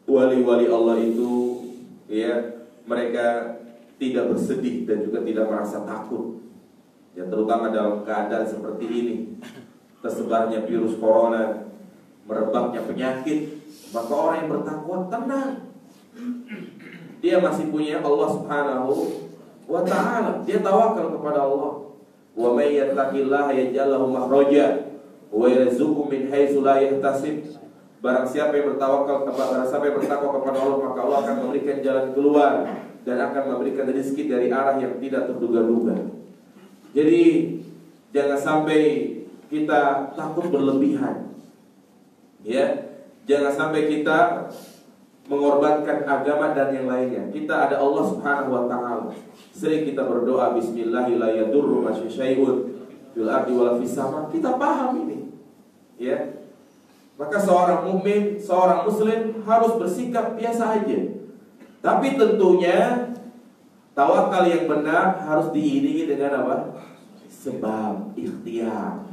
wali-wali Allah itu ya mereka tidak bersedih dan juga tidak merasa takut. Ya terutama dalam keadaan seperti ini, tersebarnya virus corona, merebaknya penyakit, maka orang yang bertakwa tenang. Dia masih punya Allah Subhanahu wa ta'ala. Dia tawakal kepada Allah. Wa may yattaqillaha yaj'al lahu makhraja wa yarzuqhu min haitsu la yahtasib. Barang siapa yang bertakwa kepada Allah, maka Allah akan memberikan jalan keluar dan akan memberikan rezeki dari arah yang tidak terduga-duga. Jadi jangan sampai kita takut berlebihan. Ya, jangan sampai kita mengorbankan agama dan yang lainnya. Kita ada Allah Subhanahu wa taala. Sering kita berdoa bismillah la yadurru ma syai'un fil ardi wala fis sama. Kita paham ini. Ya. Maka seorang mukmin, seorang muslim harus bersikap biasa aja. Tapi tentunya tawakal yang benar harus diiringi dengan apa? Sebab, ikhtiar.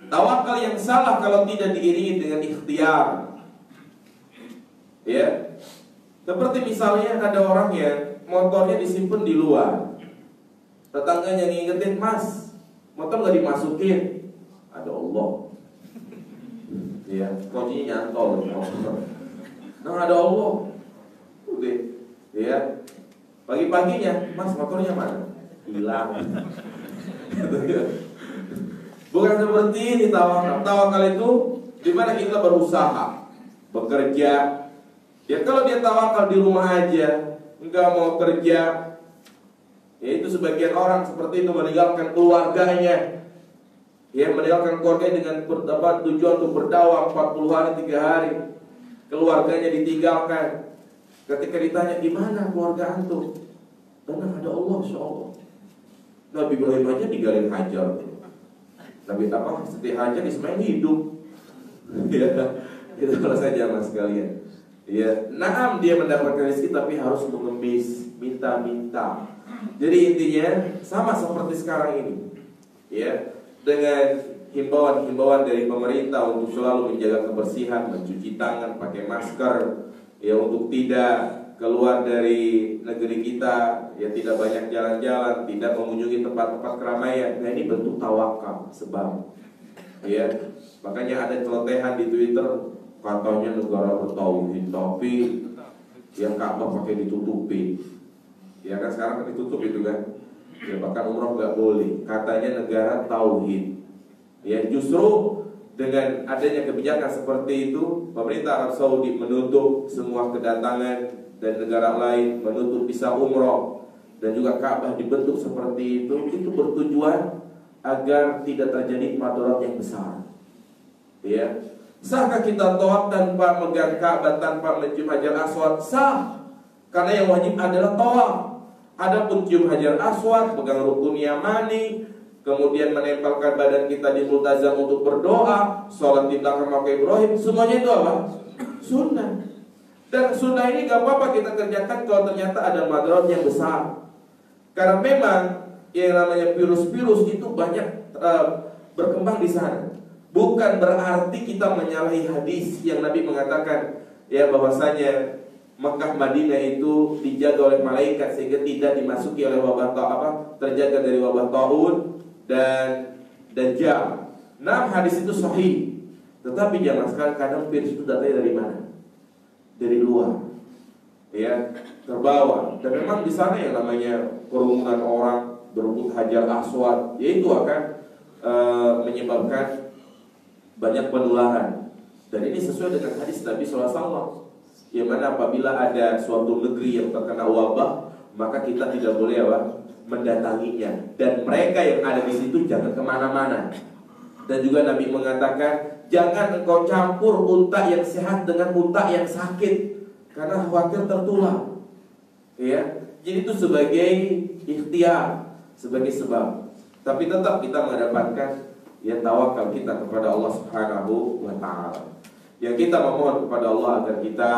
Tawakal yang salah kalau tidak diiringi dengan ikhtiar, ya, seperti misalnya ada orang yang motornya disimpan di luar, tetangganya ngingetin, mas, motor nggak dimasukin, ada Allah, ya, kuncinya nyantol, nah ada Allah, udah, ya, pagi-paginya, mas motornya mana? Hilang. Bukan seperti ini tawakal. Tawakal itu di mana kita berusaha, bekerja. Ya kalau dia tawakal di rumah aja, enggak mau kerja, ya itu sebagian orang seperti itu meninggalkan keluarganya. Ya meninggalkan keluarganya dengan tujuan untuk berdakwah 40 hari 3 hari. Keluarganya ditinggalkan. Ketika ditanya di mana keluarga antum? Tenang, ada Allah insyaallah. Nabi Ibrahim aja ninggalin Hajar. Nabi apa? Siti Hajar Ismail hidup. Ya, itu kalau saja mas sekalian. Ya, naam dia mendapatkan rezeki tapi harus mengemis, minta-minta. Jadi intinya sama seperti sekarang ini, ya, dengan himbauan-himbauan dari pemerintah untuk selalu menjaga kebersihan, mencuci tangan, pakai masker, ya, untuk tidak keluar dari negeri kita, ya, tidak banyak jalan-jalan, tidak mengunjungi tempat-tempat keramaian. Nah, ini bentuk tawakal, sebab, ya, makanya ada celotehan di Twitter katanya negara bertauhid, tapi yang Ka'bah pakai ditutupi. Ya kan sekarang kan ditutup itu kan. Ya, bahkan umroh nggak boleh. Katanya negara tauhid. Ya, justru dengan adanya kebijakan seperti itu, pemerintah Arab Saudi menutup semua kedatangan dan negara lain, menutup visa umroh, dan juga Ka'bah dibentuk seperti itu bertujuan agar tidak terjadi madarat yang besar. Ya, sahkah kita tawaf tanpa megang Ka'bah, tanpa mencium Hajar Aswad? Sah, karena yang wajib adalah tawaf. Adapun cium Hajar Aswad, pegang rukun Yamani, kemudian menempelkan badan kita di multazam untuk berdoa, sholat di belakang makam Ibrahim, semuanya itu apa? Sunnah. Dan sunnah ini gak apa-apa kita kerjakan kalau ternyata ada madarat yang besar. Karena memang yang namanya virus-virus itu banyak berkembang di sana. Bukan berarti kita menyalahi hadis yang Nabi mengatakan, ya, bahwasanya Mekah Madinah itu dijaga oleh malaikat sehingga tidak dimasuki oleh wabah terjaga dari wabah taun dan dajjal. Nah, hadis itu sahih. Tetapi jangan sekali kadang virus itu datangnya dari mana? Dari luar. Ya, terbawa. Dan memang di sana yang namanya kerumunan orang berebut Hajar Aswad, yaitu akan menyebabkan banyak penularan. Dan ini sesuai dengan hadis Nabi SAW, yang mana apabila ada suatu negeri yang terkena wabah, maka kita tidak boleh mendatanginya. Dan mereka yang ada di situ jangan kemana-mana. Dan juga Nabi mengatakan, jangan engkau campur unta yang sehat dengan unta yang sakit, karena khawatir tertular. Ya, jadi itu sebagai ikhtiar, sebagai sebab. Tapi tetap kita mendapatkan ya tawakal kita kepada Allah Subhanahu wa ta'ala. Yang kita memohon kepada Allah agar kita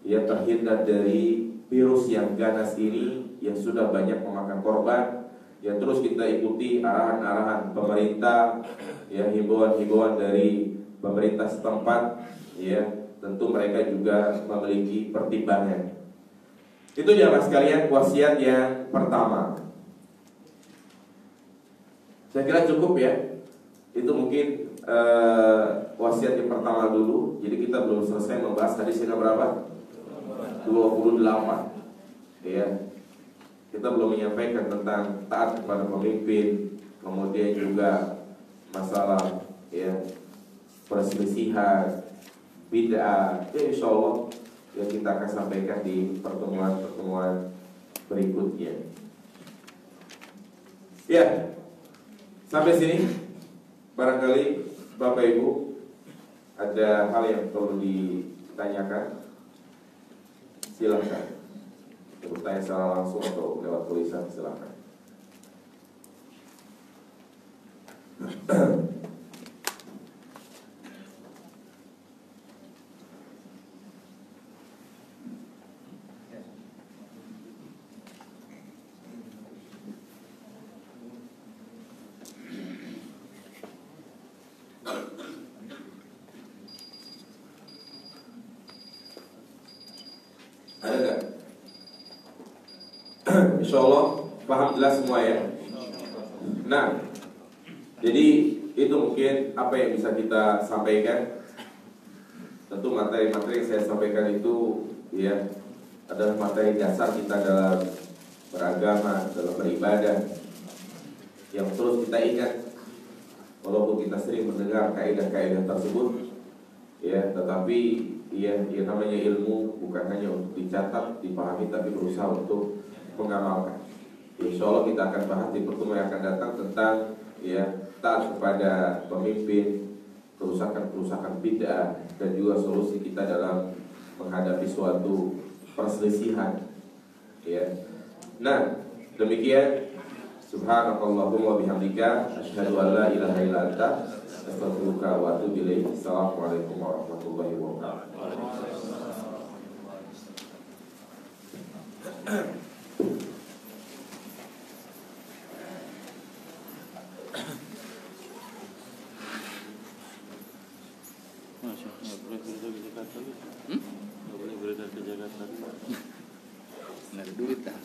ya terhindar dari virus yang ganas ini yang sudah banyak memakan korban. Ya, terus kita ikuti arahan-arahan pemerintah, ya, himbauan-himbauan dari pemerintah setempat. Ya, tentu mereka juga memiliki pertimbangan. Itu jamaah sekalian wasiat yang pertama. Saya kira cukup ya. Itu mungkin wasiat yang pertama dulu. Jadi kita belum selesai membahas hadis yang berapa? 28. Ya. Kita belum menyampaikan tentang taat kepada pemimpin, kemudian juga masalah ya perselisihan, bid'ah. Ya, insyaallah ya kita akan sampaikan di pertemuan-pertemuan berikutnya. Ya. Sampai sini barangkali Bapak Ibu ada hal yang perlu ditanyakan. Silakan. Bertanya secara langsung atau lewat tulisan, silakan. Ada nggak? Insyaallah paham jelas semua ya. Nah, jadi itu mungkin apa yang bisa kita sampaikan. Tentu materi-materi yang saya sampaikan itu ya adalah materi dasar kita dalam beragama, dalam beribadah, yang terus kita ingat walaupun kita sering mendengar kaidah-kaidah tersebut ya, tetapi ya namanya ilmu bukan hanya untuk dicatat, dipahami, tapi berusaha untuk mengamalkan. Insya Allah kita akan bahas di pertemuan yang akan datang tentang ya taat kepada pemimpin, kerusakan-kerusakan bid'ah, dan juga solusi kita dalam menghadapi suatu perselisihan. Ya. Nah, demikian. Subhanakallahumma bihamdika asyhadu an la ilaha illa anta astaghfiruka wa atubu ilaik. Assalamualaikum warahmatullahi wabarakatuh. Nggak boleh beredar ke Jakarta. Nggak boleh beredar ke Jakarta. Nggak ada duit lah.